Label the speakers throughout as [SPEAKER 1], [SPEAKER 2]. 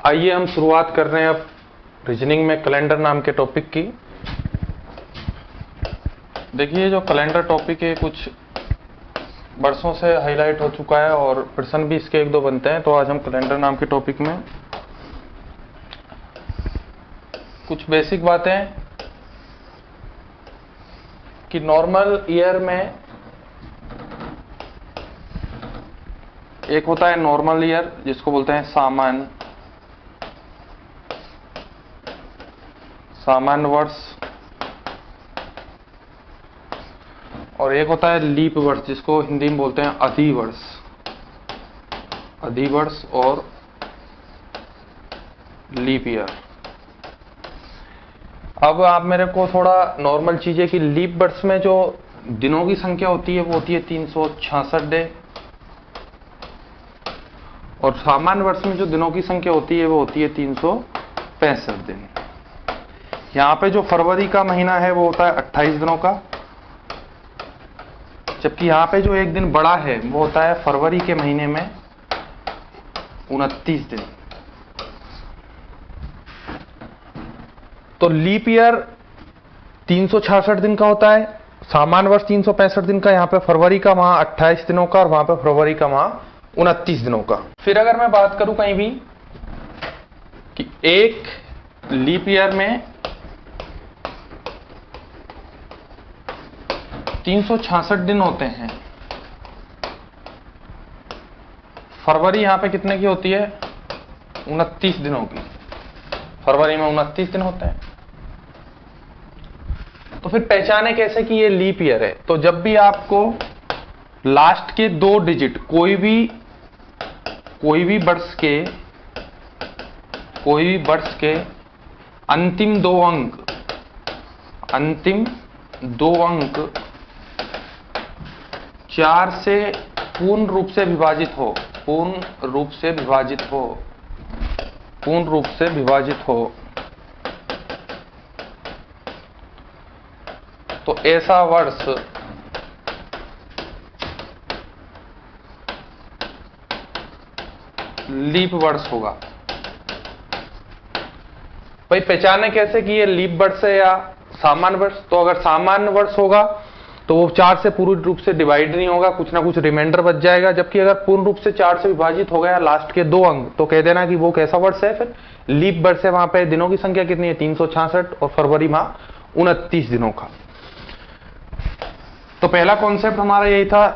[SPEAKER 1] आइए हम शुरुआत कर रहे हैं अब रीजनिंग में कैलेंडर नाम के टॉपिक की। देखिए, जो कैलेंडर टॉपिक है कुछ वर्षों से हाईलाइट हो चुका है और प्रश्न भी इसके एक दो बनते हैं। तो आज हम कैलेंडर नाम के टॉपिक में कुछ बेसिक बातें कि नॉर्मल ईयर में एक होता है नॉर्मल ईयर जिसको बोलते हैं सामान्य वर्ष, और एक होता है लीप वर्ष जिसको हिंदी में बोलते हैं अधिवर्ष और लीप ईयर। अब आप मेरे को थोड़ा नॉर्मल चीजें कि लीप वर्ष में जो दिनों की संख्या होती है वो होती है 366 डे, और सामान्य वर्ष में जो दिनों की संख्या होती है वो होती है 365 दिन। यहाँ पे जो फरवरी का महीना है वो होता है 28 दिनों का, जबकि यहाँ पे जो एक दिन बड़ा है वो होता है फरवरी के महीने में 29 दिन। तो लीप ईयर 366 दिन का होता है, सामान्य वर्ष 365 दिन का, यहाँ पे फरवरी का माह 28 दिनों का और वहां पे फरवरी का माह 29 दिनों का। फिर अगर मैं बात करूं कहीं भी कि एक लीप ईयर में 366 दिन होते हैं, फरवरी यहां पे कितने की होती है 29 दिनों की, फरवरी में 29 दिन होते हैं। तो फिर पहचाने कैसे कि ये लीप ईयर है? तो जब भी आपको लास्ट के दो डिजिट कोई भी वर्ष के अंतिम दो अंक 4 से पूर्ण रूप से विभाजित हो तो ऐसा वर्ष लीप वर्ष होगा। भाई पहचाने कैसे कि ये लीप वर्ष है या सामान्य वर्ष? तो अगर सामान्य वर्ष होगा तो वो 4 से पूर्ण रूप से डिवाइड नहीं होगा, कुछ ना कुछ रिमाइंडर बच जाएगा। जबकि अगर पूर्ण रूप से 4 से विभाजित हो गया लास्ट के दो अंक तो कह देना कि वो कैसा वर्ष है, फिर लीप वर्ष है। वहां पे दिनों की संख्या कितनी है 366 और फरवरी माह 29 दिनों का। तो पहला कॉन्सेप्ट हमारा यही था।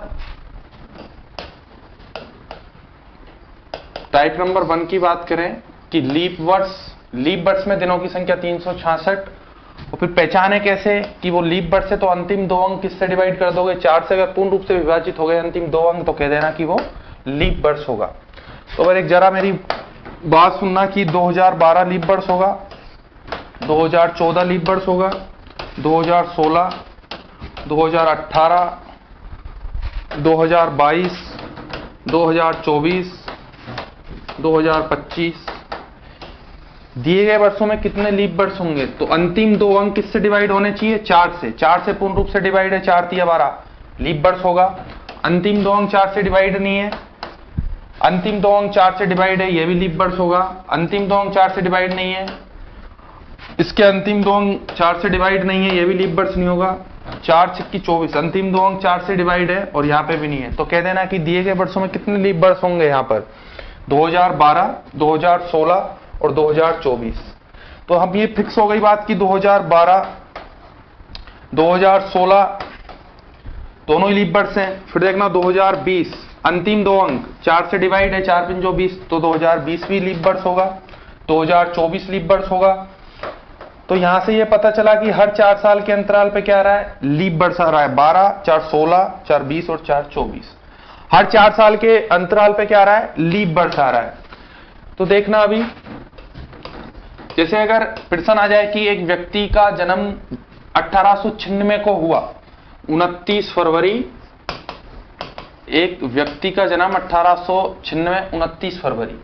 [SPEAKER 1] टाइप नंबर 1 की बात करें कि लीप वर्ष में दिनों की संख्या 366, और फिर पहचाने कैसे कि वो लीप वर्ष है? तो अंतिम दो अंक किससे डिवाइड कर दोगे? 4 से अगर पूर्ण रूप से विभाजित हो गए अंतिम दो अंक तो कह देना कि वो लीप वर्ष होगा। तो अगर एक जरा मेरी बात सुनना कि 2012 लीप वर्ष होगा, 2014 लीप वर्ष होगा, 2016, 2018, 2022, 2024, 2025 दिए गए वर्षों में कितने लीप वर्ष होंगे? तो अंतिम दो अंक किससे डिवाइड होने चाहिए? 4 से पूर्ण रूप से डिवाइड है, 4 तिया 12 लीप वर्ष होगा। अंतिम दो अंक 4 से डिवाइड नहीं है, अंतिम दो अंक 4 से डिवाइड है, यह भी लीप वर्ष होगा। अंतिम दो अंक 4 से डिवाइड नहीं है, इसके अंतिम दो अंक 4 से डिवाइड नहीं है, यह भी लीप वर्ष नहीं होगा। 4 छिक्की 24, अंतिम दो अंक 4 से डिवाइड है और यहाँ पे भी नहीं है। तो कह देना कि दिए गए वर्षों में कितने लीप वर्ष होंगे यहाँ पर? 2012, 2016 और 2024। तो हम ये फिक्स हो गई बात कि 2012, 2016 दोनों ही लीप वर्ष हैं। फिर देखना 2020 अंतिम दो अंक 4 से डिवाइड है, 4 5 20, तो 2020 भी लीप वर्ष होगा, 2024 लीप वर्ष होगा। तो यहां से ये पता चला कि हर 4 साल के अंतराल पे क्या आ रहा है? लीप वर्ष आ रहा है। 12, 4 16, 4 20 और 4 24 हर 4 साल के अंतराल पे क्या आ रहा है? लीप वर्ष आ रहा है। तो देखना अभी जैसे अगर प्रश्न आ जाए कि एक व्यक्ति का जन्म 1896 को हुआ, 29 फरवरी, एक व्यक्ति का जन्म 1896 29 फरवरी,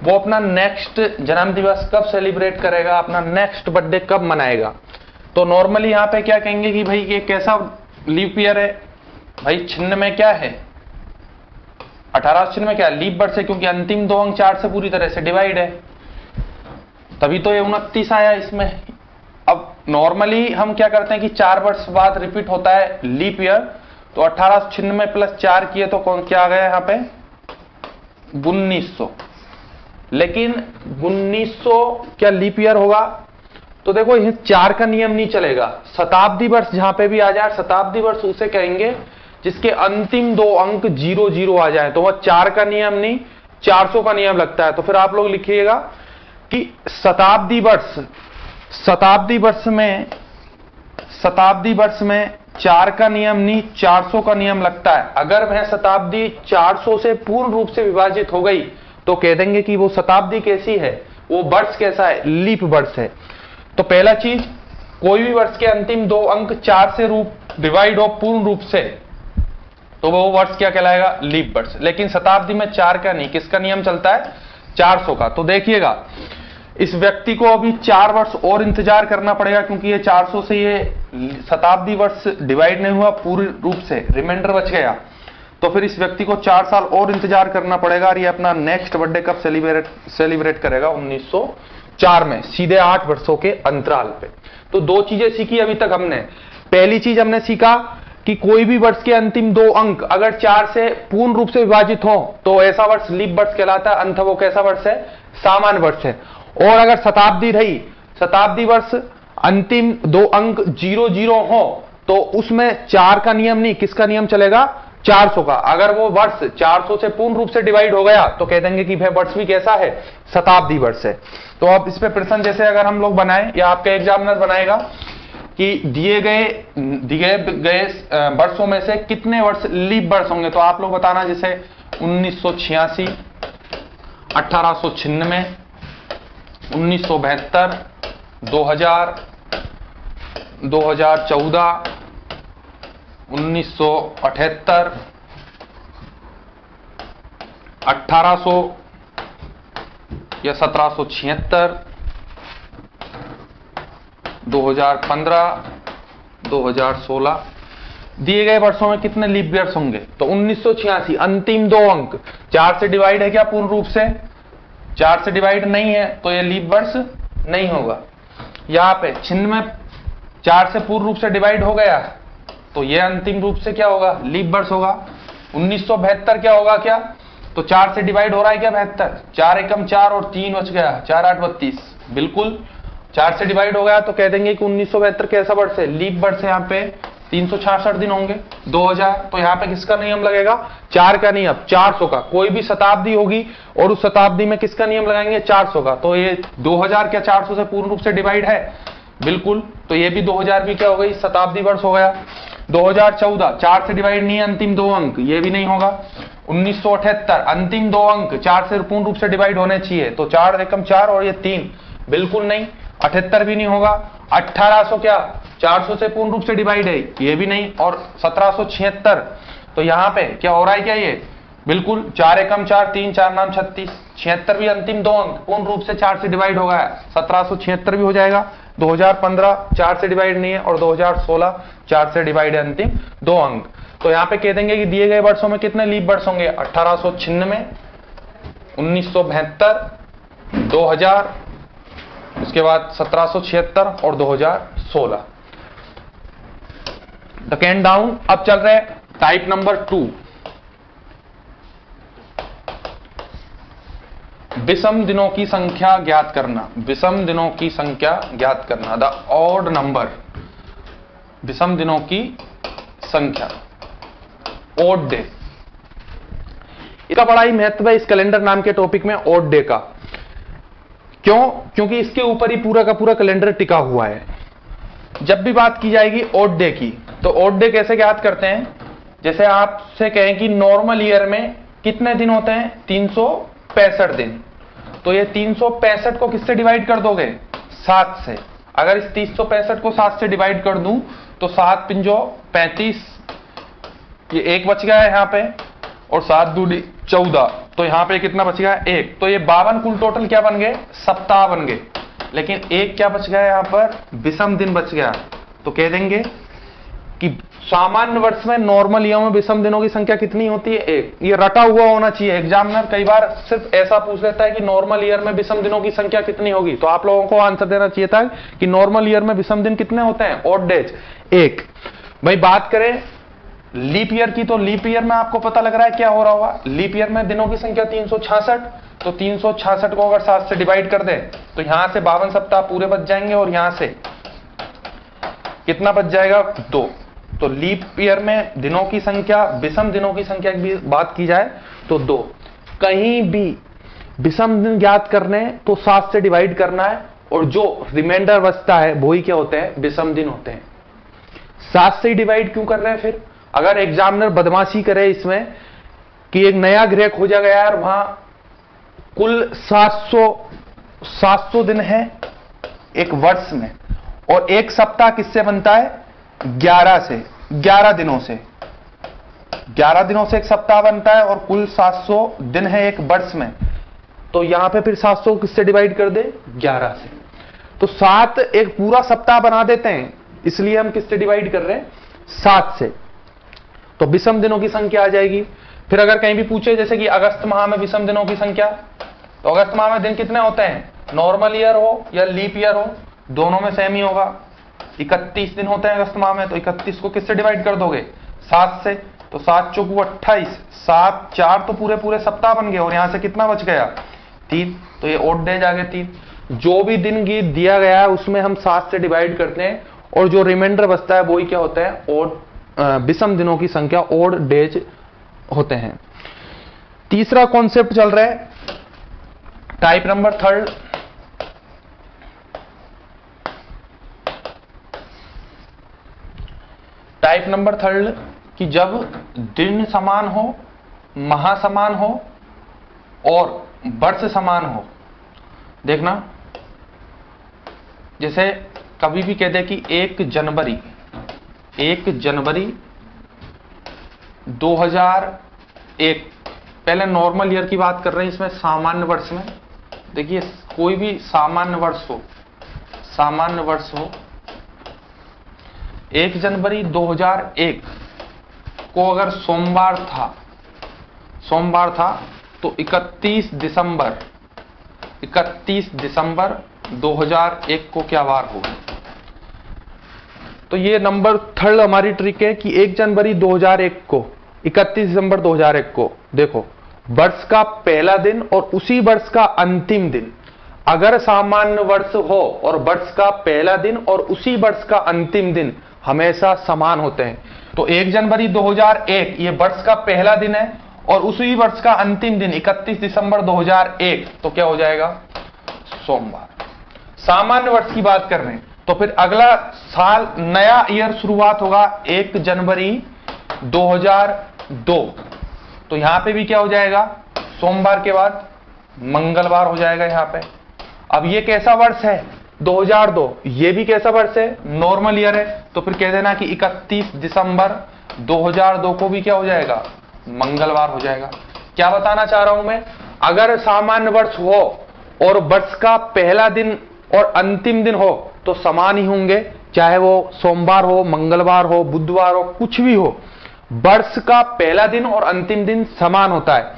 [SPEAKER 1] वो अपना नेक्स्ट जन्म दिवस कब सेलिब्रेट करेगा, अपना नेक्स्ट बर्थडे कब मनाएगा? तो नॉर्मली यहां पे क्या कहेंगे कि भाई ये कैसा लीप ईयर है? भाई 96 क्या है? 1896 क्या लीप वर्ष है, क्योंकि अंतिम 2 अंक 4 से पूरी तरह से डिवाइड है, तभी तो ये 29 आया इसमें। अब नॉर्मली हम क्या करते हैं कि 4 वर्ष बाद रिपीट होता है लीप ईयर, तो 1896 प्लस 4 किए तो कौन क्या आ गया यहाँ पे 1900। लेकिन 1900 क्या लीप ईयर होगा? तो देखो ये 4 का नियम नहीं चलेगा। शताब्दी वर्ष जहां पे भी आ जाए, शताब्दी वर्ष उसे कहेंगे जिसके अंतिम 2 अंक 00 आ जाए, तो वह 4 का नियम नहीं 400 का नियम लगता है। तो फिर आप लोग लिखिएगा कि शताब्दी वर्ष में 4 का नियम नहीं 400 का नियम लगता है। अगर वह शताब्दी 400 से पूर्ण रूप से विभाजित हो गई तो कह देंगे कि वो शताब्दी कैसी है, वो वर्ष कैसा है, लीप वर्ष है। तो पहला चीज, कोई भी वर्ष के अंतिम 2 अंक 4 से डिवाइड हो पूर्ण रूप से, तो वो वर्ष क्या कहलाएगा, लीप वर्ष। लेकिन शताब्दी में 4 का नहीं, किसका नियम चलता है, 400 का। तो देखिएगा इस व्यक्ति को अभी 4 वर्ष और इंतजार करना पड़ेगा, क्योंकि ये 400 से ये शताब्दी वर्ष डिवाइड नहीं हुआ पूरी रूप से, रिमाइंडर बच गया। तो फिर इस व्यक्ति को 4 साल और इंतजार करना पड़ेगा, और ये अपना नेक्स्ट बर्थडे कब सेलिब्रेट करेगा, 1904 में, सीधे 8 वर्षों के अंतराल पे। तो 2 चीजें सीखी अभी तक हमने। पहली चीज हमने सीखा कि कोई भी वर्ष के अंतिम 2 अंक अगर 4 से पूर्ण रूप से विभाजित हो तो ऐसा वर्ष लीप वर्ष कहलाता है, अन्यथा वो कैसा वर्ष है, सामान्य वर्ष है। और अगर शताब्दी रही, शताब्दी वर्ष अंतिम 2 अंक 00 हो तो उसमें 4 का नियम नहीं, किसका नियम चलेगा, 400 का। अगर वो वर्ष 400 से पूर्ण रूप से डिवाइड हो गया तो कह देंगे कि वह वर्ष भी कैसा है, शताब्दी वर्ष है। तो अब इस पे प्रश्न जैसे अगर हम लोग बनाएं या आपका एग्जामिनर बनाएगा कि दिए गए वर्षों में से कितने वर्ष लीप वर्ष होंगे, तो आप लोग बताना जैसे 1986, 1896, 1972, 2000, 2014, 1978, 1800 या 1776, 2015, 2016। दिए गए वर्षों में कितने लीप ईयर्स होंगे, तो 1986 अंतिम 2 अंक 4 से डिवाइड है क्या, पूर्ण रूप से 4 से डिवाइड नहीं है, तो ये लीप वर्ष नहीं होगा। यहां पे 96 4 से पूर्ण रूप से डिवाइड हो गया, तो ये अंतिम रूप से क्या होगा, लीप वर्ष होगा। 1972 क्या होगा, क्या तो 4 से डिवाइड हो रहा है क्या, 72, 4 एकम 4 और 3 बच गया, 4 8 32, बिल्कुल 4 से डिवाइड हो गया, तो कह देंगे कि 1972 कैसा वर्ष है, लीप वर्ष है। यहाँ पे 366 दिन होंगे। 2000, तो यहाँ पे किसका नियम लगेगा, 4 का नियम, 400 का। कोई भी शताब्दी होगी और उस शताब्दी में किसका नियम लगाएंगे, 400 का। तो ये 2000 क्या 400 से पूर्ण रूप से डिवाइड है, बिल्कुल। तो ये भी 2000 भी क्या हो गई, शताब्दी वर्ष हो गया। 2014 4 से डिवाइड नहीं है, अंतिम 2 अंक, ये भी नहीं होगा। 1978 अंतिम 2 अंक 4 से पूर्ण रूप से डिवाइड होने चाहिए, तो 4 एकम 4 और ये 3, बिल्कुल नहीं। 78 भी नहीं होगा। 1800 क्या 400 से पूर्ण रूप से डिवाइड है, ये भी नहीं। और 1776, तो यहाँ पे क्या हो रहा है, क्या ये बिल्कुल 4 एकम 4 3 4 नाम 36, 76 भी अंतिम 2 अंक पूर्ण रूप से 4 से डिवाइड हो गया, 1776 भी हो जाएगा। 2015 4 से डिवाइड नहीं है, और 2016 4 से डिवाइड है, अंतिम 2 अंक। तो यहाँ पे कह देंगे कि दिए गए वर्षों में कितने लीप वर्ष होंगे, 1896, 1972, 2000, उसके बाद 1776 और 2016। The can down. अब चल रहे टाइप नंबर 2, विषम दिनों की संख्या ज्ञात करना। विषम दिनों की संख्या ज्ञात करना, द ऑड नंबर, विषम दिनों की संख्या, ऑड डे। इसका बड़ा ही महत्व है इस कैलेंडर नाम के टॉपिक में, ऑड डे का। क्यों, क्योंकि इसके ऊपर ही पूरा का पूरा कैलेंडर टिका हुआ है। जब भी बात की जाएगी ऑड डे की, तो ऑड डे कैसे ज्ञात करते हैं, जैसे आपसे कहें कि नॉर्मल ईयर में कितने दिन होते हैं, 365 दिन। तो ये 365 को किससे डिवाइड कर दोगे, 7 से। अगर इस 365 को 7 से डिवाइड कर दूं तो 7 पंजो 35, ये 1 बच गया है यहाँ पे, और 7 दूनी 14, तो यहाँ पे कितना बच गया, 1। तो ये 52 कुल टोटल क्या बन गए, सप्ताह बन गए। लेकिन एक क्या बच गया यहाँ पर, विषम दिन बच गया। तो कह देंगे कि सामान्य वर्ष में नॉर्मल ईयर में विषम दिनों की संख्या कितनी होती है? 1। ये रटा हुआ होना चाहिए, एग्जामिनर कई बार सिर्फ ऐसा पूछ लेता है कि नॉर्मल ईयर में विषम दिनों की संख्या कितनी होगी, तो आप लोगों को आंसर देना चाहिए था कि नॉर्मल ईयर में विषम दिन कितने होते हैं? Odd days 1। भाई बात करें लीप ईयर की, तो लीप ईयर में आपको पता लग रहा है क्या हो रहा होगा? लीप ईयर में दिनों की संख्या 366, तो 366 को अगर 7 से डिवाइड कर दें तो यहां से 52 सप्ताह पूरे बच जाएंगे और यहां से कितना बच जाएगा? 2। तो लीप ईयर में दिनों की संख्या, विषम दिनों की संख्या की बात की जाए तो 2। कहीं भी विषम दिन ज्ञात करने तो 7 से डिवाइड करना है और जो रिमाइंडर बचता है वो ही क्या होते हैं? विषम दिन होते हैं। 7 से डिवाइड क्यों कर रहे हैं? फिर अगर एग्जामिनर बदमाशी करे इसमें कि एक नया ग्रह खोजा गया है और वहां कुल 700 दिन है एक वर्ष में, और एक सप्ताह किससे बनता है? 11 से, 11 दिनों से, 11 दिनों से एक सप्ताह बनता है और कुल 700 दिन है एक वर्ष में, तो यहां पे फिर 700 किससे डिवाइड कर दे? 11 से। तो 7 एक पूरा सप्ताह बना देते हैं, इसलिए हम किससे डिवाइड कर रहे हैं? 7 से। तो विषम दिनों की संख्या आ जाएगी। फिर अगर कहीं भी पूछे जैसे कि अगस्त माह में विषम दिनों की संख्या, तो अगस्त माह में दिन कितने होते हैं? नॉर्मल ईयर हो या लीप ईयर हो, दोनों में सेम ही होगा। 31 दिन होते हैं अगस्त माह में, तो 31 को किससे डिवाइड कर दोगे? 7 से। तो 7 चौकू 28, 7 4 तो पूरे पूरे सप्ताह बन गए और यहां से कितना बच गया? 3। तो ये ऑड डेज आ गए 3। जो भी दिन दिया गया है उसमें हम 7 से डिवाइड करते हैं और जो रिमाइंडर बचता है वही क्या होता है? ऑड विषम दिनों की संख्या, ऑड डेज होते हैं। तीसरा कॉन्सेप्ट चल रहा है टाइप नंबर 3। टाइप नंबर 3 कि जब दिन समान हो, माह समान हो और वर्ष समान हो। देखना, जैसे कभी भी कह दे कि 1 जनवरी 2001, पहले नॉर्मल ईयर की बात कर रहे हैं, इसमें सामान्य वर्ष में देखिए कोई भी सामान्य वर्ष हो 1 जनवरी 2001 को अगर सोमवार था तो 31 दिसंबर 2001 को क्या वार होगा? तो ये नंबर 3 हमारी ट्रिक है कि 1 जनवरी 2001 को 31 दिसंबर 2001 को देखो वर्ष का पहला दिन और उसी वर्ष का अंतिम दिन, अगर सामान्य वर्ष हो और वर्ष का पहला दिन और उसी वर्ष का अंतिम दिन हमेशा समान होते हैं, तो 1 जनवरी 2001 ये वर्ष का पहला दिन है और उसी वर्ष का अंतिम दिन 31 दिसंबर 2001, तो क्या हो जाएगा? सोमवार। सामान्य वर्ष की बात कर रहे हैं तो फिर अगला साल नया ईयर शुरुआत होगा 1 जनवरी 2002, तो यहां पे भी क्या हो जाएगा? सोमवार के बाद मंगलवार हो जाएगा यहां पे। अब ये कैसा वर्ष है? 2002। ये भी कैसा वर्ष है? नॉर्मल ईयर है। तो फिर कह देना कि 31 दिसंबर 2002 को भी क्या हो जाएगा? मंगलवार हो जाएगा। क्या बताना चाह रहा हूं मैं? अगर सामान्य वर्ष हो और वर्ष का पहला दिन और अंतिम दिन हो तो समान ही होंगे, चाहे वो सोमवार हो, मंगलवार हो, बुधवार हो, कुछ भी हो, वर्ष का पहला दिन और अंतिम दिन समान होता है।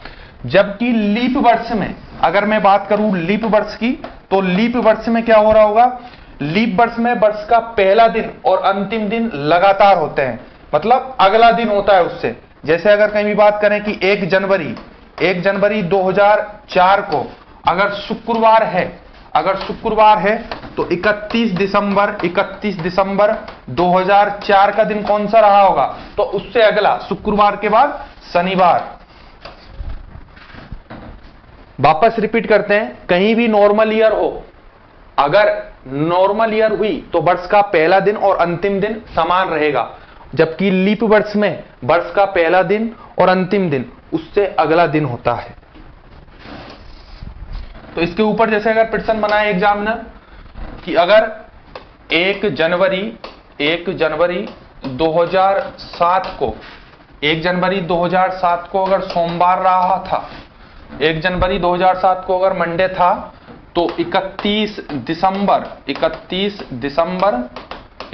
[SPEAKER 1] जबकि लीप वर्ष में अगर मैं बात करूं लीप वर्ष की, तो लीप वर्ष में क्या हो रहा होगा? लीप वर्ष में वर्ष का पहला दिन और अंतिम दिन लगातार होते हैं, मतलब अगला दिन होता है उससे। जैसे अगर कहीं भी बात करें कि 1 जनवरी 2004 को अगर शुक्रवार है तो 31 दिसंबर 2004 का दिन कौन सा रहा होगा? तो उससे अगला शुक्रवार के बाद शनिवार। वापस रिपीट करते हैं, कहीं भी नॉर्मल ईयर हो, अगर नॉर्मल ईयर हुई तो वर्ष का पहला दिन और अंतिम दिन समान रहेगा, जबकि लीप वर्ष में वर्ष का पहला दिन और अंतिम दिन उससे अगला दिन होता है। तो इसके ऊपर जैसे अगर प्रश्न बनाए एग्जामिनर कि अगर 1 जनवरी 2007 को 1 जनवरी 2007 को अगर सोमवार रहा था, 1 जनवरी 2007 को अगर मंडे था, तो 31 दिसंबर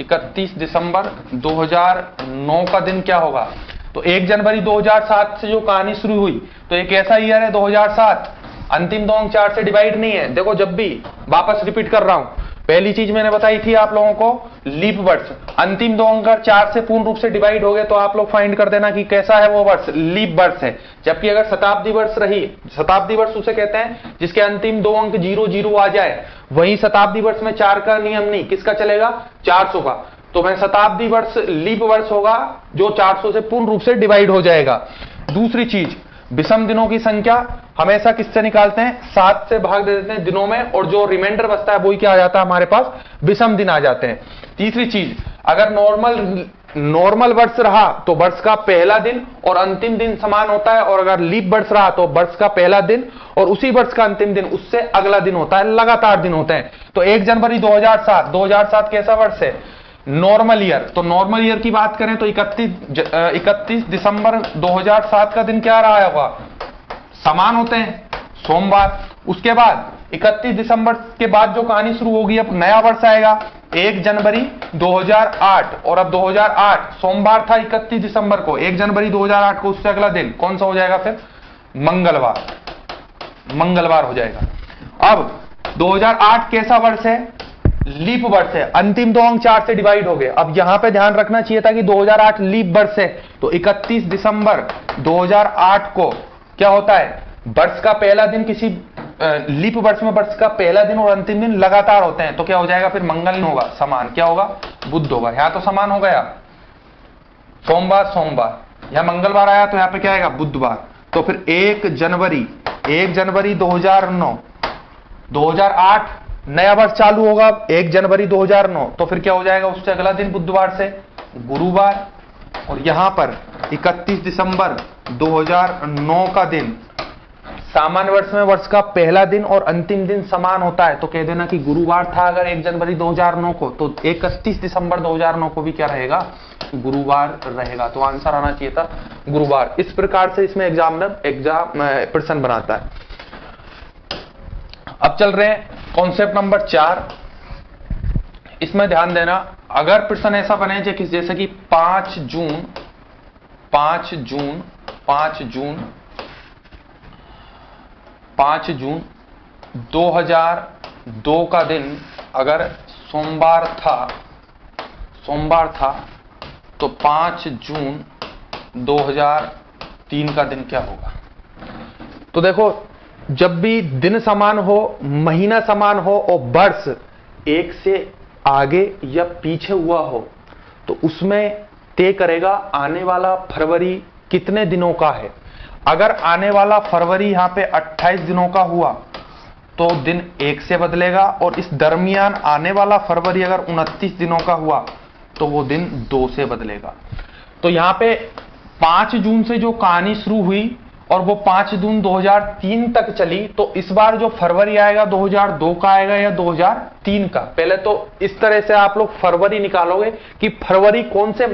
[SPEAKER 1] 31 दिसंबर 2009 का दिन क्या होगा? तो 1 जनवरी 2007 से जो कहानी शुरू हुई, तो एक ऐसा ईयर है 2007, अंतिम 2 अंक 4 से डिवाइड नहीं है। देखो जब भी, वापस रिपीट कर रहा हूं, पहली चीज मैंने बताई थी आप लोगों को, लीप वर्ष, अंतिम 2 अंक 4 से पूर्ण रूप से डिवाइड हो गए तो आप लोग फाइंड कर देना कि कैसा है वो वर्ष, लीप वर्ष है। जबकि अगर शताब्दी वर्ष रही, शताब्दी वर्ष उसे कहते हैं जिसके अंतिम 2 अंक 00 आ जाए, वही शताब्दी वर्ष में 4 का नियम नहीं, किसका चलेगा? 400 का। तो वह शताब्दी वर्ष लीप वर्ष होगा जो 400 से पूर्ण रूप से डिवाइड हो जाएगा। दूसरी चीज, विषम दिनों की संख्या हमेशा किससे निकालते हैं? 7 से भाग दे देते हैं दिनों में, और जो रिमाइंडर बचता है वही क्या आ जाता है हमारे पास? विषम दिन आ जाते हैं। तीसरी चीज, अगर नॉर्मल वर्ष रहा तो वर्ष का पहला दिन और अंतिम दिन समान होता है, और अगर लीप वर्ष रहा तो वर्ष का पहला दिन और उसी वर्ष का अंतिम दिन उससे अगला दिन होता है, लगातार दिन होते हैं। तो 1 जनवरी 2007 कैसा वर्ष है? Normal year. तो नॉर्मल ईयर की बात करें तो 31 दिसंबर 2007 का दिन क्या रहा होगा? समान होते हैं, सोमवार। उसके बाद 31 दिसंबर के बाद जो कहानी शुरू होगी, अब नया वर्ष आएगा 1 जनवरी 2008, और अब 2008 सोमवार था 31 दिसंबर को, 1 जनवरी 2008 को उससे अगला दिन कौन सा हो जाएगा? फिर मंगलवार हो जाएगा। अब 2008 कैसा वर्ष है? लीप वर्ष है, अंतिम 2 अंक 4 से डिवाइड हो गए। अब यहां पे ध्यान रखना चाहिए था कि 2008 लीप वर्ष है, तो 31 दिसंबर 2008 को क्या होता है? वर्ष का पहला दिन, किसी लीप वर्ष में वर्ष का पहला दिन और अंतिम दिन लगातार होते हैं, तो क्या हो जाएगा? फिर मंगल नहीं होगा, समान क्या होगा? बुध होगा। यहां तो समान हो गया, सोमवार, यहां मंगलवार आया तो यहां पे क्या आएगा? बुधवार। तो फिर 1 जनवरी 2008 नया वर्ष चालू होगा 1 जनवरी 2009, तो फिर क्या हो जाएगा? उससे अगला दिन बुधवार से गुरुवार, और यहां पर 31 दिसंबर 2009 का दिन, सामान्य वर्ष में वर्ष का पहला दिन और अंतिम दिन समान होता है, तो कह देना कि गुरुवार था अगर 1 जनवरी 2009 को, तो 31 दिसंबर 2009 को भी क्या रहेगा? गुरुवार रहेगा। तो आंसर आना चाहिए था गुरुवार। इस प्रकार से इसमें एग्जाम प्रश्न बनाता है। अब चल रहे हैं कॉन्सेप्ट नंबर 4। इसमें ध्यान देना, अगर प्रश्न ऐसा बने जैसे कि 5 जून 2002 का दिन अगर सोमवार था, तो 5 जून 2003 का दिन क्या होगा? तो देखो, जब भी दिन समान हो, महीना समान हो और वर्ष एक से आगे या पीछे हुआ हो, तो उसमें तय करेगा आने वाला फरवरी कितने दिनों का है। अगर आने वाला फरवरी यहां पे 28 दिनों का हुआ तो दिन 1 से बदलेगा, और इस दरमियान आने वाला फरवरी अगर 29 दिनों का हुआ तो वो दिन 2 से बदलेगा। तो यहां पे 5 जून से जो कहानी शुरू हुई और वो 5 जून 2003 तक चली, तो इस बार जो फरवरी आएगा 2002 का आएगा या 2003 का? पहले तो इस तरह से आप लोग फरवरी निकालोगे कि फरवरी कौन से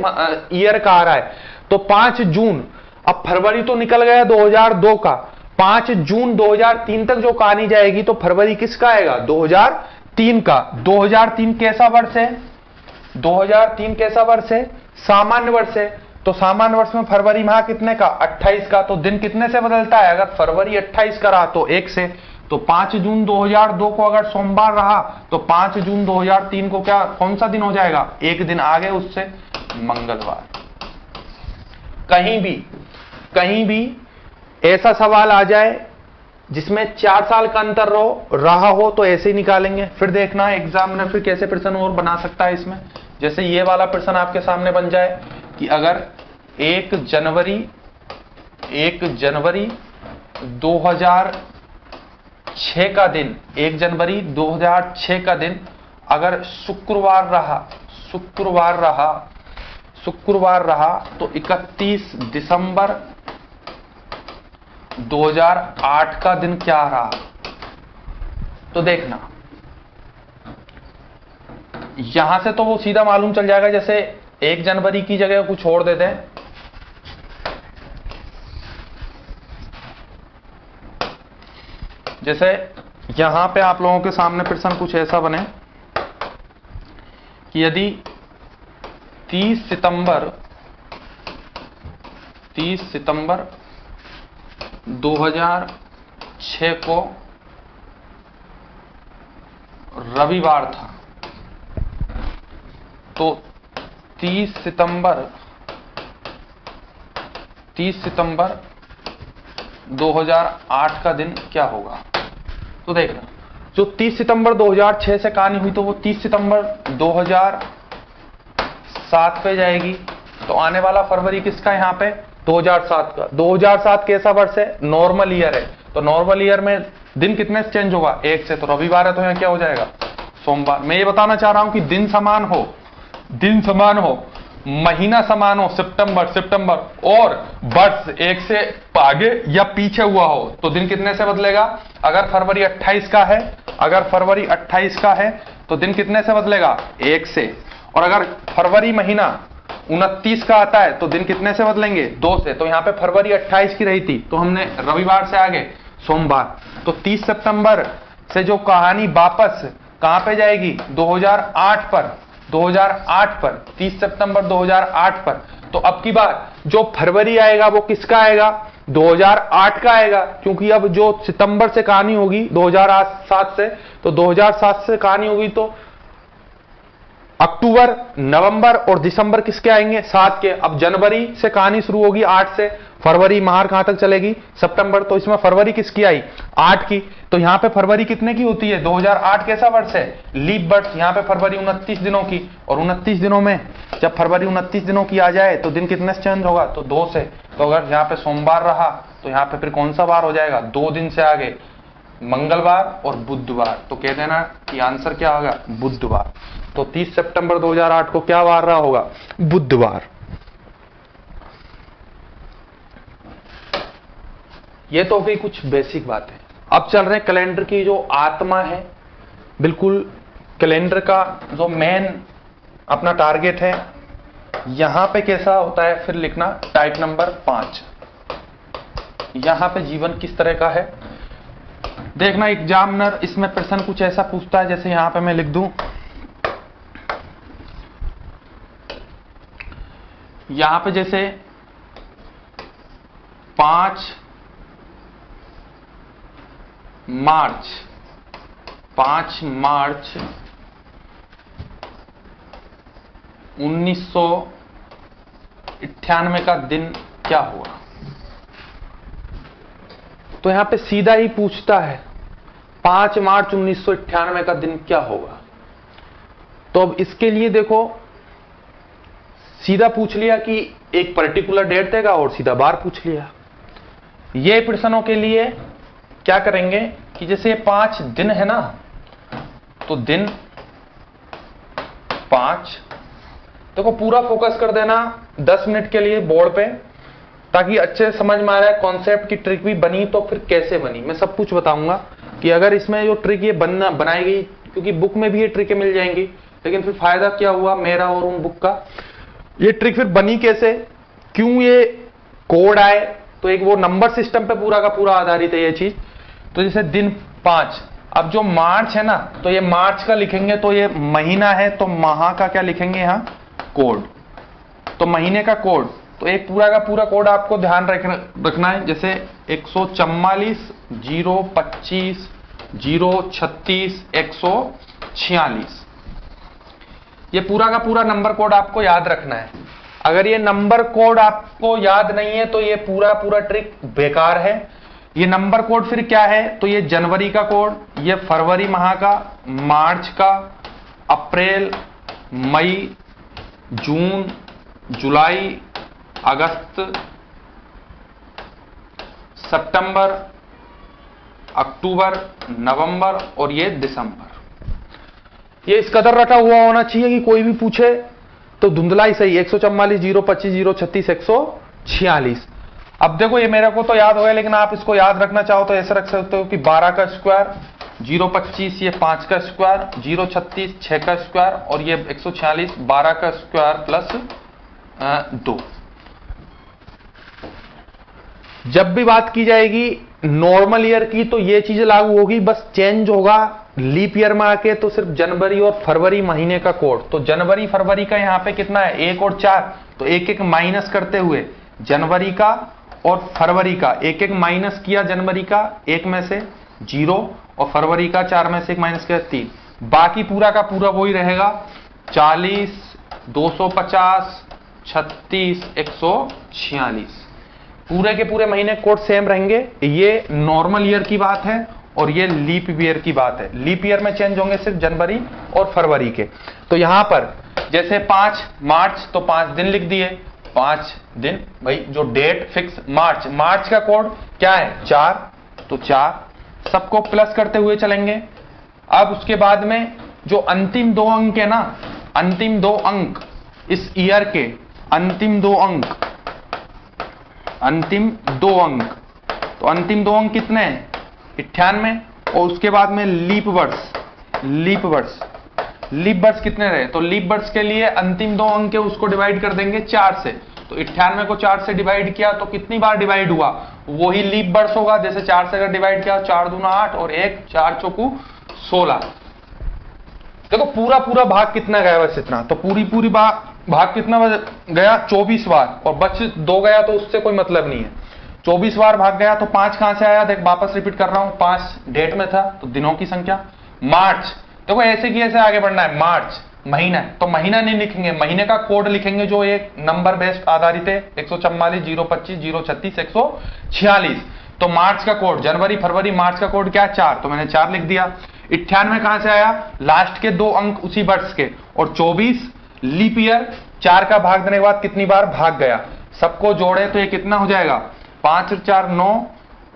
[SPEAKER 1] ईयर का आ रहा है। तो 5 जून, अब फरवरी तो निकल गया 2002 का, 5 जून 2003 तक जो कहानी जाएगी तो फरवरी किसका आएगा? 2003 का। 2003 कैसा वर्ष है? 2003 कैसा वर्ष है? सामान्य वर्ष है। तो सामान्य वर्ष में फरवरी माह कितने का? 28 का। तो दिन कितने से बदलता है? अगर फरवरी 28 का रहा तो 1 से। तो 5 जून 2002 को अगर सोमवार रहा तो 5 जून 2003 को क्या, कौन सा दिन हो जाएगा? एक दिन आगे उससे, मंगलवार। कहीं भी ऐसा सवाल आ जाए जिसमें 4 साल का अंतर रहा हो तो ऐसे ही निकालेंगे। फिर देखना एग्जामिनर फिर कैसे प्रश्न और बना सकता है इसमें। जैसे ये वाला प्रश्न आपके सामने बन जाए कि अगर 1 जनवरी 2006 का दिन, 1 जनवरी 2006 का दिन अगर शुक्रवार रहा तो 31 दिसंबर 2008 का दिन क्या रहा? तो देखना यहां से तो वो सीधा मालूम चल जाएगा। जैसे 1 जनवरी की जगह कुछ छोड़ देते हैं, जैसे यहां पे आप लोगों के सामने प्रश्न कुछ ऐसा बने कि यदि 30 सितंबर 2006 को रविवार था। तो 30 सितंबर 2008 का दिन क्या होगा? तो देखना, जो 30 सितंबर 2006 से कहानी हुई तो वो 30 सितंबर 2007 पे जाएगी। तो आने वाला फरवरी किसका यहाँ पे? 2007 का। 2007 कैसा वर्ष है? नॉर्मल ईयर है। तो नॉर्मल ईयर में दिन कितने से चेंज होगा? 1 से। तो रविवार है तो यहाँ क्या हो जाएगा? सोमवार। मैं ये बताना चाह रहा हूं कि दिन समान हो, महीना समान हो, सितंबर, और वर्ष 1 से आगे या पीछे हुआ हो तो दिन कितने से बदलेगा? अगर फरवरी 28 का है तो दिन कितने से बदलेगा? 1 से। और अगर फरवरी महीना 29 का आता है तो दिन कितने से बदलेंगे? 2 से। तो यहाँ पे फरवरी 28 की रही थी तो हमने रविवार से आगे सोमवार। तो 30 सितंबर से जो कहानी वापस कहां पे जाएगी? 2008 पर 30 सितंबर 2008 पर। तो अब की बार जो फरवरी आएगा वो किसका आएगा? 2008 का आएगा, क्योंकि अब जो सितंबर से कहानी होगी 2007 से, तो 2007 से कहानी होगी तो अक्टूबर, नवंबर और दिसंबर किसके आएंगे? 7 के। अब जनवरी से कहानी शुरू होगी 8 से, फरवरी महार कहां तक चलेगी? सितंबर। तो इसमें फरवरी किसकी आई? 8 की। तो यहां पे फरवरी कितने की होती है? 2008 कैसा वर्ष है? लीप वर्ष। यहां पे फरवरी 29 दिनों की, और 29 दिनों में जब फरवरी 29 दिनों की आ जाए तो दिन कितने से चेंज होगा? तो 2 से। तो अगर यहां पे सोमवार रहा तो यहां पे फिर कौन सा वार हो जाएगा? 2 दिन से आगे मंगलवार और बुधवार। तो कह देना कि आंसर क्या होगा? बुधवार। तो 30 सितंबर 2008 को क्या वार रहा होगा? बुधवार। ये तो भी कुछ बेसिक बात है। अब चल रहे कैलेंडर की जो आत्मा है, बिल्कुल कैलेंडर का जो मेन अपना टारगेट है, यहां पे कैसा होता है फिर लिखना। टाइप नंबर 5, यहां पे जीवन किस तरह का है देखना। एग्जामिनर इसमें प्रश्न कुछ ऐसा पूछता है, जैसे यहां पे मैं लिख दूं, यहां पे जैसे 5 मार्च 1998 का दिन क्या हुआ? तो यहां पे सीधा ही पूछता है 5 मार्च 1998 का दिन क्या होगा। तो अब इसके लिए देखो, सीधा पूछ लिया कि एक पर्टिकुलर डेट देगा और सीधा बार पूछ लिया। ये प्रश्नों के लिए क्या करेंगे कि जैसे ये 5 दिन है ना, तो दिन 5, देखो पूरा फोकस कर देना 10 मिनट के लिए बोर्ड पे, ताकि अच्छे से समझ में आ रहा है। कॉन्सेप्ट की ट्रिक भी बनी तो फिर कैसे बनी मैं सब कुछ बताऊंगा, कि अगर इसमें जो ट्रिक ये बनाई गई, क्योंकि बुक में भी ये ट्रिकें मिल जाएंगी, लेकिन फिर फायदा क्या हुआ मेरा और उन बुक का। ये ट्रिक फिर बनी कैसे, क्यों ये कोड आए, तो एक वो नंबर सिस्टम पे पूरा का पूरा आधारित है ये चीज। तो जैसे दिन 5, अब जो मार्च है ना, तो ये मार्च का लिखेंगे, तो ये महीना है तो माह का क्या लिखेंगे यहाँ? कोड। तो महीने का कोड, तो एक पूरा का पूरा कोड आपको ध्यान रखना है। जैसे 144 025 036 146, ये पूरा का पूरा नंबर कोड आपको याद रखना है। अगर ये नंबर कोड आपको याद नहीं है तो ये पूरा पूरा ट्रिक बेकार है। ये नंबर कोड फिर क्या है? तो ये जनवरी का कोड, ये फरवरी माह का, मार्च का, अप्रैल, मई, जून, जुलाई, अगस्त, सितंबर, अक्टूबर, नवंबर और ये दिसंबर। ये इस कदर रटा हुआ होना चाहिए कि कोई भी पूछे तो धुंधला ही सही। 144 025 036 146। अब देखो ये मेरे को तो याद हो गया, लेकिन आप इसको याद रखना चाहो तो ऐसे रख सकते हो कि 12 का स्क्वायर, 025 ये 5 का स्क्वायर, 036 6 का स्क्वायर, और ये 146 12 का स्क्वायर प्लस 2। जब भी बात की जाएगी नॉर्मल ईयर की तो ये चीज लागू होगी, बस चेंज होगा लीप ईयर में आके तो सिर्फ जनवरी और फरवरी महीने का कोड, तो जनवरी फरवरी का यहाँ पे कितना है 1 और 4, तो एक एक माइनस करते हुए जनवरी का और फरवरी का एक एक माइनस किया, जनवरी का 1 में से 0 और फरवरी का 4 में से 1 माइनस किया 3, बाकी पूरा का पूरा वही रहेगा 40, 250, 36, 146, पूरे के पूरे महीने कोड सेम रहेंगे। ये नॉर्मल ईयर की बात है और ये लीप ईयर की बात है। लीप ईयर में चेंज होंगे सिर्फ जनवरी और फरवरी के। तो यहां पर जैसे 5 मार्च तो 5 दिन लिख दिए, 5 दिन, भाई जो डेट फिक्स मार्च, मार्च का कोड क्या है 4, तो 4 सबको प्लस करते हुए चलेंगे। अब उसके बाद में जो अंतिम 2 अंक है ना, अंतिम 2 अंक इस ईयर के, अंतिम 2 अंक, अंतिम 2 अंक, तो अंतिम 2 अंक कितने हैं 98, और उसके बाद में लीप वर्ष, लीप वर्ष, लीप वर्ष कितने रहे, तो लीप वर्ष के लिए अंतिम 2 अंक है उसको डिवाइड कर देंगे 4 से, तो 98 को 4 से डिवाइड किया तो कितनी बार डिवाइड हुआ, वही लीप वर्ष होगा। जैसे 4 से अगर डिवाइड किया 4 दूना 8 और 1 4 चौकू 16। देखो पूरा पूरा भाग कितना गया बस इतना, तो पूरी पूरी भाग कितना गया 24 बार, और बच 2 गया तो उससे कोई मतलब नहीं है। 24 बार भाग गया तो 5 कहां से आया, देख वापस रिपीट कर रहा हूं, 5 डेट में था तो दिनों की संख्या। मार्च देखो ऐसे की ऐसे आगे बढ़ना है, मार्च महीना, तो महीना नहीं लिखेंगे, महीने का कोड लिखेंगे जो एक नंबर बेस्ड आधारित है 144, 025, 036, 146। तो मार्च का कोड, जनवरी फरवरी मार्च का कोड क्या है 4, तो मैंने 4 लिख दिया। 98 कहां से आया, लास्ट के 2 अंक उसी वर्ष के, और 24 लीप ईयर, 4 का भाग देने के बाद कितनी बार भाग गया, सबको जोड़े तो ये कितना हो जाएगा 5 और 4 9,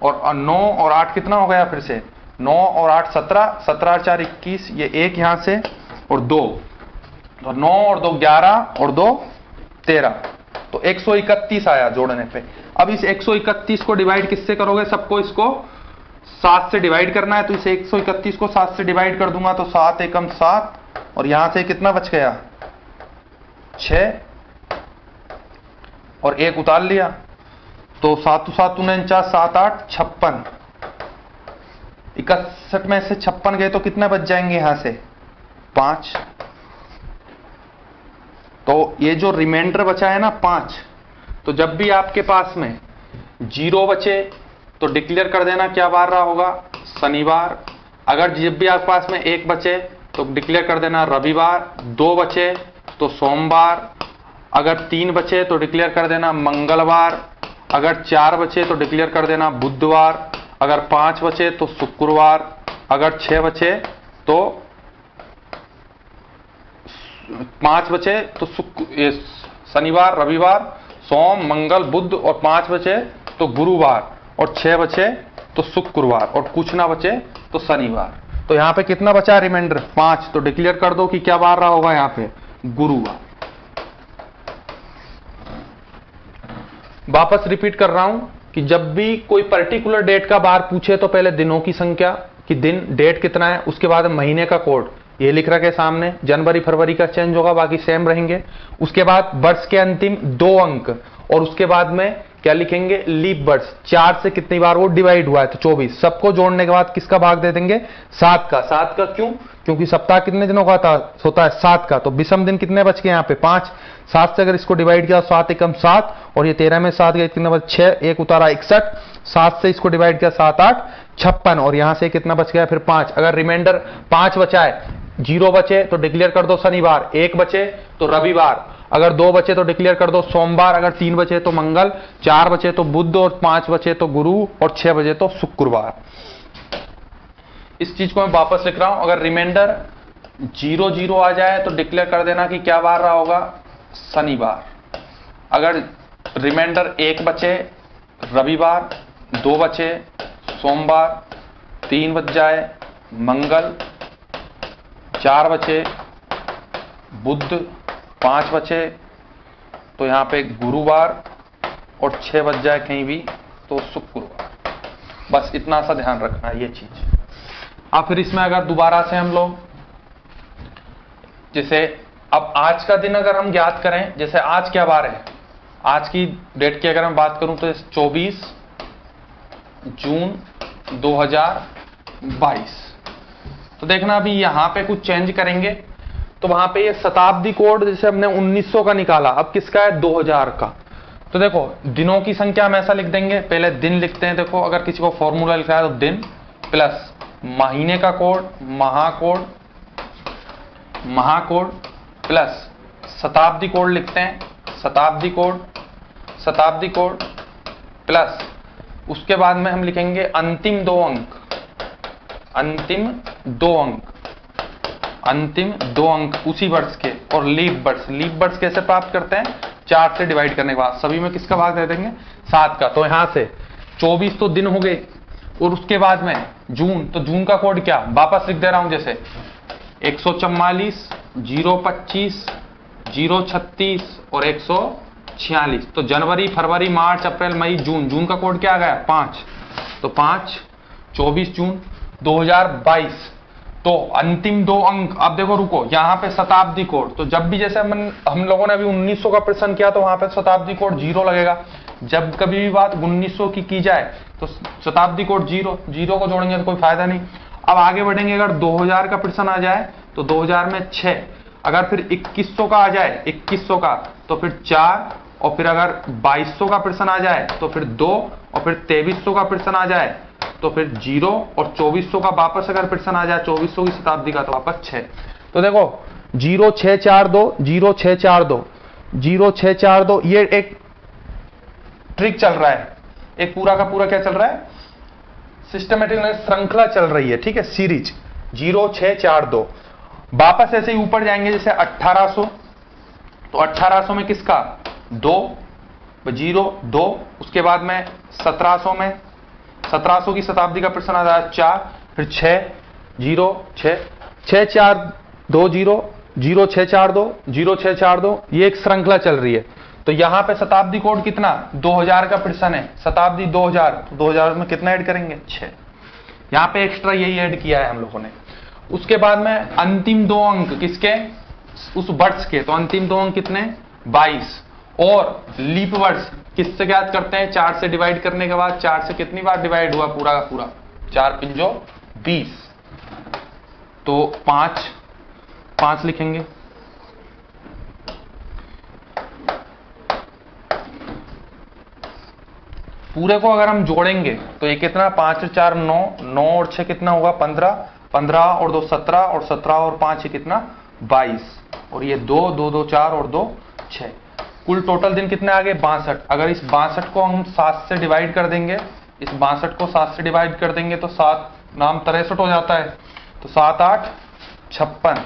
[SPEAKER 1] और 9 और 8 कितना हो गया, फिर से 9 और 8 17, 17 और 4 21, ये 1 यहां से और 2, तो 9 और 2 11 और 2 13, तो 131 आया जोड़ने पे। अब इस 131 को डिवाइड किससे करोगे, सबको इसको 7 से डिवाइड करना है, तो इसे 131 को 7 से डिवाइड कर दूंगा तो 7 एकम 7, और यहां से कितना बच गया 6, और 1 उतार लिया, तो 7 7 49 7 8 56, 61 में से 56 गए तो कितना बच जाएंगे यहां से 5, तो ये जो रिमाइंडर बचा है ना 5, तो जब भी आपके पास में 0 बचे तो डिक्लेयर कर देना क्या बार रहा होगा, शनिवार। अगर जब भी आपके पास में 1 बचे तो डिक्लेयर कर देना रविवार, 2 बचे तो सोमवार, अगर 3 बचे तो डिक्लेयर कर देना मंगलवार, अगर 4 बचे तो डिक्लेयर कर देना बुधवार, अगर 5 बचे तो शुक्रवार, अगर 6 बचे तो 5 बचे तो शनिवार रविवार सोम मंगल बुध, और 5 बचे तो गुरुवार, और 6 बचे तो शुक्रवार, और कुछ ना बचे तो शनिवार। तो यहां पे कितना बचा रिमाइंडर 5, तो डिक्लेयर कर दो कि क्या बार रहा होगा यहां पे गुरुवार। वापस रिपीट कर रहा हूं कि जब भी कोई पर्टिकुलर डेट का बार पूछे तो पहले दिनों की संख्या कि दिन डेट कितना है, उसके बाद महीने का कोड ये लिख रखे सामने, जनवरी फरवरी का चेंज होगा बाकी सेम रहेंगे। उसके बाद वर्ष के अंतिम 2 अंक, और उसके बाद में क्या लिखेंगे लीप वर्ष, 4 से कितनी बार वो डिवाइड हुआ है तो 24, सबको जोड़ने के बाद किसका भाग दे देंगे 7 का। 7 का क्यों, क्योंकि सप्ताह कितने दिनों का होता है 7 का, तो विषम दिन कितने बच गए यहाँ पे 5, 7 से अगर इसको डिवाइड किया 7 एकम 7, और ये 13 में 7 गए कितने बच 6, 1 उतारा 61, 7 से इसको डिवाइड किया 7 8 56, और यहां से कितना बच गया फिर 5। अगर रिमाइंडर 5 बचा है, 0 बचे तो डिक्लेयर कर दो शनिवार, 1 बचे तो रविवार, अगर 2 बचे तो डिक्लेयर कर दो सोमवार, अगर 3 बचे तो मंगल, 4 बचे तो बुध, और 5 बचे तो गुरु, और 6 बचे तो शुक्रवार। इस चीज को मैं वापस लिख रहा हूं, अगर रिमाइंडर 0 0 आ जाए तो डिक्लेयर कर देना कि क्या बार रहा होगा शनिवार, अगर रिमाइंडर 1 बचे रविवार, 2 बचे सोमवार, 3 बच जाए मंगल, 4 बचे बुध, 5 बचे तो यहां पे गुरुवार, और 6 बच जाए कहीं भी तो शुक्रवार। बस इतना सा ध्यान रखना है ये चीज। अब फिर इसमें अगर दोबारा से हम लोग जैसे अब आज का दिन अगर हम ज्ञात करें, जैसे आज क्या बार है, आज की डेट की अगर मैं बात करूं तो 24 जून 2022, तो देखना अभी यहाँ पे कुछ चेंज करेंगे तो वहां पे ये शताब्दी कोड जैसे हमने 1900 का निकाला, अब किसका है 2000 का। तो देखो दिनों की संख्या हम ऐसा लिख देंगे, पहले दिन लिखते हैं। देखो अगर किसी को फॉर्मूला लिखा है तो दिन प्लस महीने का कोड महाकोड प्लस शताब्दी कोड लिखते हैं, शताब्दी कोड प्लस उसके बाद में हम लिखेंगे अंतिम दो अंक उसी वर्ष के, और लीप वर्ष कैसे प्राप्त करते हैं 4 से डिवाइड करने के बाद सभी में किसका भाग दे देंगे 7 का। तो यहां से 24 तो दिन हो गए, और उसके बाद में जून, तो जून का कोड क्या वापस लिख दे रहा हूं, जैसे 144 025 036 और 146। तो जनवरी फरवरी मार्च अप्रैल मई जून का कोड क्या आ गया 5, तो 5 24 जून 2022। तो अंतिम दो अंक, अब देखो रुको यहां पे शताब्दी कोड, तो जब भी जैसे हम लोगों ने अभी 1900 का प्रश्न किया तो वहां पे शताब्दी कोड 0 लगेगा। जब कभी भी बात 1900 की जाए तो शताब्दी कोड 0 को जोड़ेंगे तो कोई फायदा नहीं। अब आगे बढ़ेंगे, अगर 2000 का प्रश्न आ जाए तो 2000 में 6, अगर फिर 2100 का आ जाए 2100 का तो फिर 4, और फिर अगर 2200 का प्रश्न आ जाए तो फिर 2, और फिर 2300 का प्रश्न आ जाए तो फिर 0, और 2400 का वापस अगर प्रश्न आ जाए 2400 की शताब्दी का तो वापस 6। तो देखो 0642 0642 0642 ये एक ट्रिक चल रहा है, एक पूरा का पूरा क्या चल रहा है सिस्टमेटिक श्रृंखला चल रही है, ठीक है सीरीज 0642। वापस ऐसे ही ऊपर जाएंगे जैसे 1800, तो 1800 में किसका 2 2, उसके बाद में 1700 की शताब्दी का प्रश्न आ रहा है 4, फिर 6 0642 ये एक श्रृंखला चल रही है। तो यहां पे शताब्दी कोड कितना 2000 का प्रश्न है, शताब्दी 2000, तो 2000 में कितना ऐड करेंगे 6, यहां पे एक्स्ट्रा यही ऐड किया है हम लोगों ने। उसके बाद में अंतिम दो अंक किसके उस वर्ष के, तो अंतिम दो अंक कितने 22, और लीप वर्ष किससे ज्ञात करते हैं 4 से डिवाइड करने के बाद, 4 से कितनी बार डिवाइड हुआ पूरा का पूरा 4 5 20, तो 5 लिखेंगे। पूरे को अगर हम जोड़ेंगे तो ये कितना 5 और 4 9, 9 और 6 कितना होगा 15, 15 और 2 17, और 17 और 5 ये कितना 22, और ये 2 2 2 4 और 2 6, कुल टोटल दिन कितने आ गए 62। अगर इस 62 को हम 7 से डिवाइड कर देंगे, इस 62 को 7 से डिवाइड कर देंगे तो 7 नाम 63 हो जाता है, तो 7 8 56,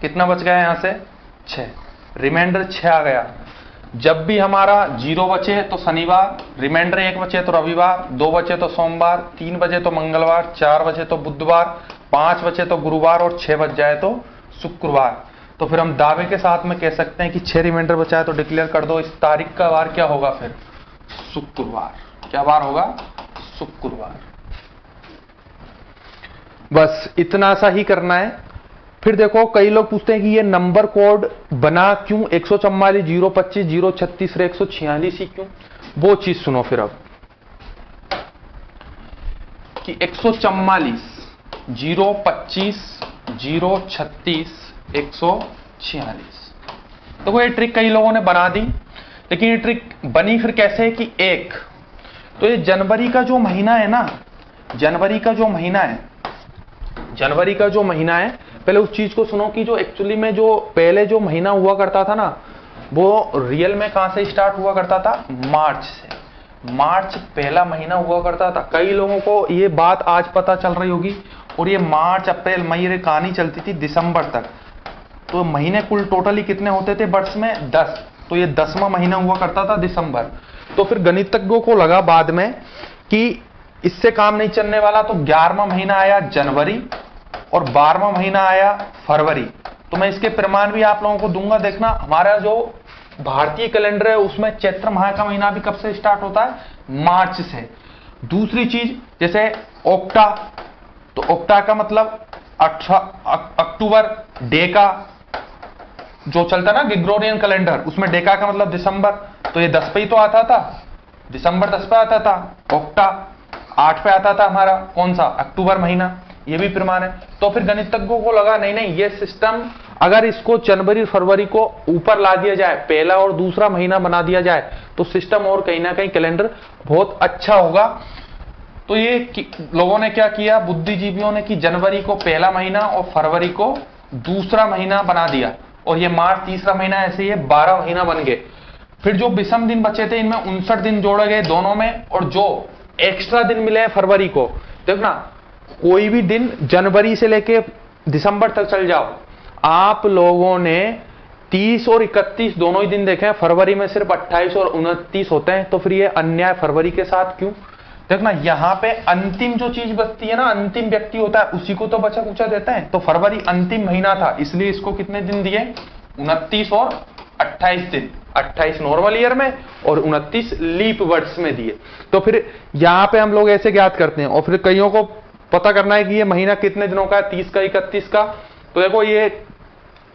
[SPEAKER 1] कितना बच गया यहां से 6, रिमाइंडर 6 आ गया। जब भी हमारा 0 बचे तो शनिवार, रिमाइंडर 1 बचे तो रविवार, 2 बचे तो सोमवार, 3 बचे तो मंगलवार, 4 बचे तो बुधवार, 5 बचे तो गुरुवार, और 6 बच जाए तो शुक्रवार। तो फिर हम दावे के साथ में कह सकते हैं कि 6 रिमाइंडर बचा है, तो डिक्लेयर कर दो इस तारीख का वार क्या होगा फिर शुक्रवार। क्या वार होगा शुक्रवार। बस इतना सा ही करना है। फिर देखो कई लोग पूछते हैं कि ये नंबर कोड बना क्यों 144 025 036 146 ही क्यों, वो चीज सुनो फिर अब कि 144 025 036 146। देखो ये ट्रिक कई लोगों ने बना दी, लेकिन ये ट्रिक बनी फिर कैसे कि एक तो ये जनवरी का जो महीना है ना, जनवरी का जो महीना है पहले उस चीज को सुनो कि जो एक्चुअली में जो पहले जो महीना हुआ करता था ना, वो रियल में कहां से स्टार्ट हुआ करता था मार्च से। मार्च पहला महीना हुआ करता था। कई लोगों को ये बात आज पता चल रही होगी, और ये मार्च अप्रैल मई ये कहानी चलती थी दिसंबर तक। तो महीने कुल टोटली कितने होते थे वर्ष में 10, तो ये 10वां महीना हुआ करता था दिसंबर। तो फिर गणितज्ञों को लगा बाद में कि इससे काम नहीं चलने वाला, तो 11वां महीना आया जनवरी और 12वां महीना आया फरवरी। तो मैं इसके प्रमाण भी आप लोगों को दूंगा, देखना हमारा जो भारतीय कैलेंडर है उसमें चैत्र माह का महीना भी कब से स्टार्ट होता है मार्च से। दूसरी चीज जैसे ओक्टा, तो ओक्टा का मतलब अक्टूबर, डे का जो चलता ना ग्रेगोरियन कैलेंडर उसमें डेका का मतलब दिसंबर, तो ये 10 पे ही तो आता था, दिसंबर 10 पे आता था। ओक्टा 8 पे आता था हमारा कौन सा अक्टूबर महीना, ये भी प्रमाण है। तो फिर गणितज्ञों को लगा नहीं नहीं, ये सिस्टम अगर इसको जनवरी फरवरी को ऊपर ला दिया जाए, पहला और दूसरा महीना बना दिया जाए, तो सिस्टम और कहीं ना कहीं कैलेंडर बहुत अच्छा होगा। तो ये लोगों ने क्या किया, बुद्धिजीवियों ने, कि जनवरी को पहला महीना और फरवरी को दूसरा महीना बना दिया, और ये मार्च तीसरा महीना, ऐसे ये 12 महीना बन गए। फिर जो विषम दिन बचे थे इनमें 59 दिन जोड़े गए दोनों में, और जो एक्स्ट्रा दिन मिले हैं फरवरी को, देखना कोई भी दिन जनवरी से लेके दिसंबर तक चल जाओ, आप लोगों ने 30 और 31 दोनों ही दिन देखे हैं, फरवरी में सिर्फ 28 और 29 होते हैं। तो फिर ये अन्याय फरवरी के साथ क्यों? देखना यहां पे अंतिम जो चीज बचती है ना, अंतिम व्यक्ति होता है, उसी को तो बचा कुचा देता है। तो फरवरी अंतिम महीना था, इसलिए इसको कितने दिन दिए, 29 और 28 दिन, 28 नॉर्मल ईयर में और 29 लीप वर्ष में दिए। तो फिर यहां पे हम लोग ऐसे ज्ञात करते हैं, और फिर कईयों को पता करना है कि ये महीना कितने दिनों का है, 30 का, 31 का। तो देखो ये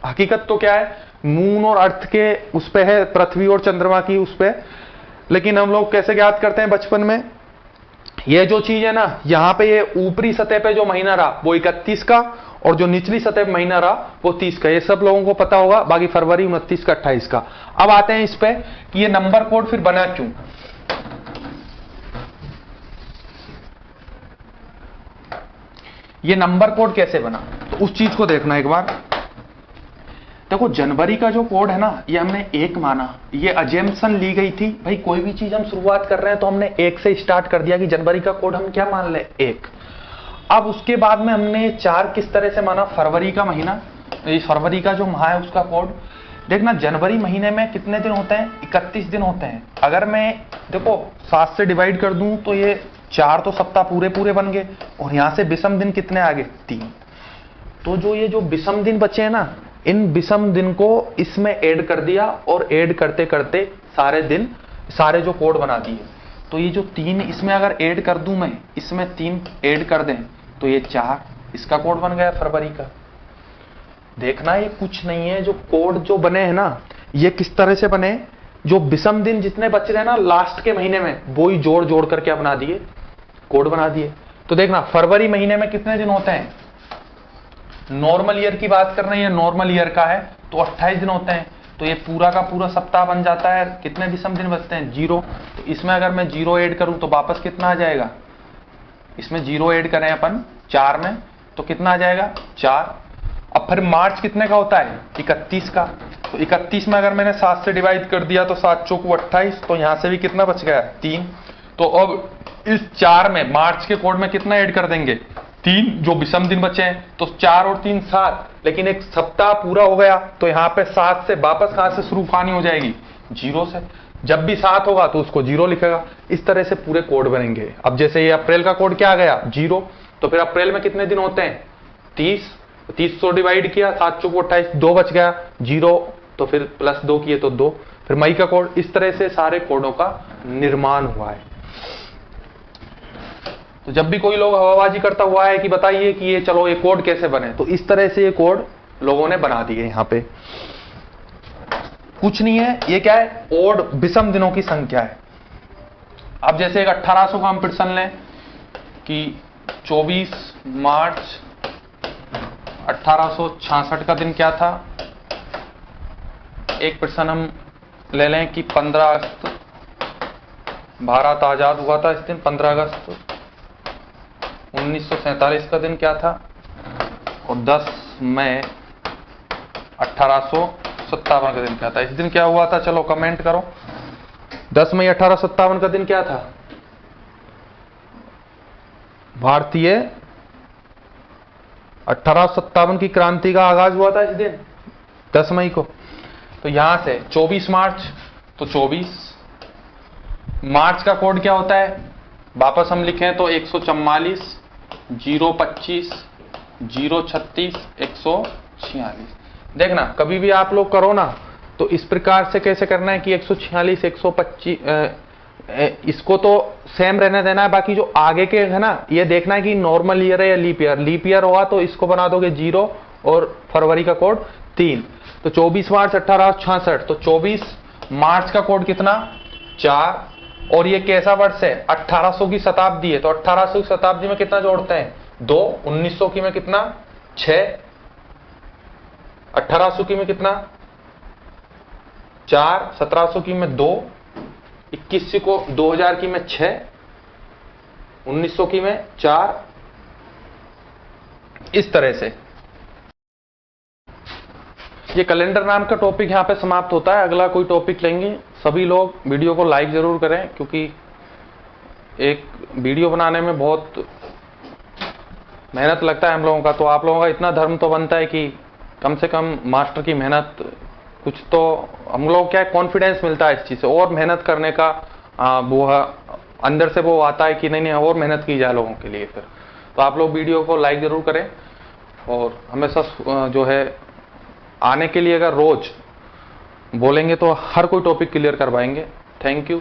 [SPEAKER 1] हकीकत तो क्या है, मून और अर्थ के उस पे है, पृथ्वी और चंद्रमा की उस पे। लेकिन हम लोग कैसे ज्ञात करते हैं बचपन में, ये जो चीज है ना, यहां पे ये ऊपरी सतह पे जो महीना रहा वो 31 का, और जो निचली सतह पे महीना रहा वो 30 का, ये सब लोगों को पता होगा। बाकी फरवरी 29 का, 28 का। अब आते हैं इस पे कि ये नंबर कोड फिर बना क्यों। ये नंबर कोड कैसे बना, तो उस चीज को देखना एक बार। देखो जनवरी का जो कोड है ना, ये हमने 1 माना, ये अजम्पशन ली गई थी भाई, कोई भी चीज हम शुरुआत कर रहे हैं तो हमने 1 से स्टार्ट कर दिया कि जनवरी का कोड हम क्या मान ले, 1। अब उसके बाद में हमने 4 किस तरह से माना, फरवरी का महीना, ये फरवरी का जो माह है उसका कोड। देखना जनवरी महीने में कितने दिन होते हैं, 31 दिन होते हैं। अगर मैं देखो 7 से डिवाइड कर दूं तो ये 4 तो सप्ताह पूरे पूरे बन गए, और यहां से विषम दिन कितने आ गए, 3। तो जो ये जो विषम दिन बचे हैं ना, इन विषम दिन को इसमें ऐड कर दिया, और ऐड करते करते सारे दिन, सारे जो कोड बना दिए। तो ये जो 3 इसमें अगर ऐड कर दूं मैं, इसमें 3 ऐड कर दें तो ये 4, इसका कोड बन गया फरवरी का। देखना ये कुछ नहीं है, जो कोड जो बने हैं ना, ये किस तरह से बने, जो विषम दिन जितने बच रहे हैं ना लास्ट के महीने में, वो ही जोड़ जोड़ करके बना दिए, कोड बना दिए। तो देखना फरवरी महीने में कितने दिन होते हैं, नॉर्मल ईयर की बात कर रहे हैं, नॉर्मल ईयर का है तो 28 दिन होते हैं। तो ये पूरा का पूरा सप्ताह बन जाता है, कितने विषम दिन बचते हैं, 0। तो इसमें अगर मैं 0 ऐड करूं तो वापस कितना आ जाएगा, इसमें 0 ऐड करें अपन 4 में तो कितना आ जाएगा, 4। अब फिर मार्च कितने का होता है, 31 का। तो 31 में अगर मैंने 7 से डिवाइड कर दिया तो 7 चौक 28, तो यहां से भी कितना बच गया, 3। तो अब इस 4 में मार्च के कोड में कितना ऐड कर देंगे, 3, जो विषम दिन बचे हैं। तो 4 और 3 7, लेकिन एक सप्ताह पूरा हो गया, तो यहाँ पे 7 से वापस कहां से शुरू कहानी हो जाएगी, 0 से। जब भी 7 होगा तो उसको 0 लिखेगा। इस तरह से पूरे कोड बनेंगे। अब जैसे ये अप्रैल का कोड क्या आ गया, 0। तो फिर अप्रैल में कितने दिन होते हैं, 30। 30 तो डिवाइड किया, 7 चौक 28, 2 बच गया, 0। तो फिर प्लस 2 किए तो 2। फिर मई का कोड। इस तरह से सारे कोडों का निर्माण हुआ है। तो जब भी कोई लोग हवाबाजी करता हुआ है कि बताइए कि ये चलो ये कोड कैसे बने, तो इस तरह से ये कोड लोगों ने बना दिए। यहां पे कुछ नहीं है, ये क्या है, ओड विषम दिनों की संख्या है। अब जैसे एक 1800 का हम प्रश्न लें कि 24 मार्च 1866 का दिन क्या था। एक प्रश्न हम ले लें कि 15 अगस्त भारत आजाद हुआ था, इस दिन 15 अगस्त 1947 का दिन क्या था, और 10 मई 1857 का दिन क्या था। इस दिन क्या हुआ था, चलो कमेंट करो। 10 मई 1857 का दिन क्या था, भारतीय 1857 की क्रांति का आगाज हुआ था इस दिन 10 मई को। तो यहां से 24 मार्च, तो 24 मार्च का कोड क्या होता है, वापस हम लिखें तो 144 025 036 146। देखना कभी भी आप लोग करो ना तो इस प्रकार से कैसे करना है कि 146 125 इसको तो सेम रहने देना है, बाकी जो आगे के है ना ये देखना है कि नॉर्मल ईयर है या लीप ईयर। लीप ईयर होगा तो इसको बना दोगे 0 और फरवरी का कोड 3। तो 24 मार्च 1866, तो 24 मार्च का कोड कितना 4। और ये कैसा वर्ष है, 1800 की शताब्दी है, तो 1800 की शताब्दी में कितना जोड़ते हैं 2, 1900 की में कितना 6, 1800 की में कितना 4, 1700 की में 2, 2100 को 2000 की में 6, 1900 की में 4, इस तरह से। ये कैलेंडर नाम का टॉपिक यहां पे समाप्त होता है। अगला कोई टॉपिक लेंगे। सभी लोग वीडियो को लाइक जरूर करें, क्योंकि एक वीडियो बनाने में बहुत मेहनत लगता है हम लोगों का। तो आप लोगों का इतना धर्म तो बनता है कि कम से कम मास्टर की मेहनत कुछ तो, हम लोग क्या कॉन्फिडेंस मिलता है इस चीज से, और मेहनत करने का वो अंदर से वो आता है कि नहीं और मेहनत की जाए लोगों के लिए। फिर तो आप लोग वीडियो को लाइक जरूर करें, और हमेशा जो है आने के लिए अगर रोज बोलेंगे तो हर कोई टॉपिक क्लियर करवाएंगे। Thank you.